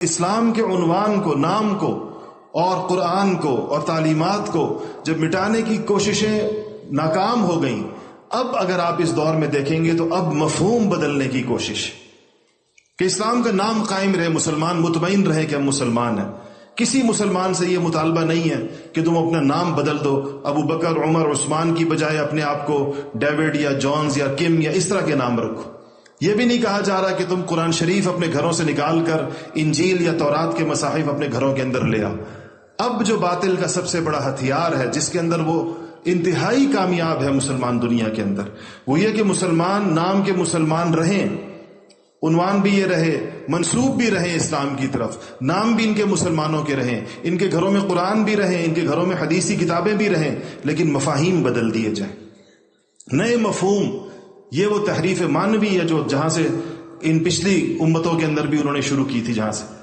इस्लाम के उन्वान को, नाम को और कुरान को और तालीमात को जब मिटाने की कोशिशें नाकाम हो गईं, अब अगर आप इस दौर में देखेंगे तो अब मफहूम बदलने की कोशिश कि इस्लाम का नाम कायम रहे, मुसलमान मुतमईन रहे कि हम मुसलमान हैं। किसी मुसलमान से यह मुतालबा नहीं है कि तुम अपना नाम बदल दो, अबू बकर, उमर, उस्मान की बजाय अपने आप को डेविड या जॉन्स या किम या इस तरह के नाम रखो। यह भी नहीं कहा जा रहा कि तुम कुरान शरीफ अपने घरों से निकाल कर इंजील या तौरात के मसाहिफ अपने घरों के अंदर ले आओ। अब जो बातिल का सबसे बड़ा हथियार है, जिसके अंदर वो इंतहाई कामयाब है मुसलमान दुनिया के अंदर, वो ये कि मुसलमान नाम के मुसलमान रहें, उन्वान भी ये रहे, मंसूब भी रहे इस्लाम की तरफ, नाम भी इनके मुसलमानों के रहें, इनके घरों में कुरान भी रहे, इनके घरों में हदीसी किताबें भी रहें, लेकिन मफाहीम बदल दिए जाए, नए मफहूम। ये वो तहरीफ मानवी है जो जहां से इन पिछली उम्मतों के अंदर भी उन्होंने शुरू की थी, जहां से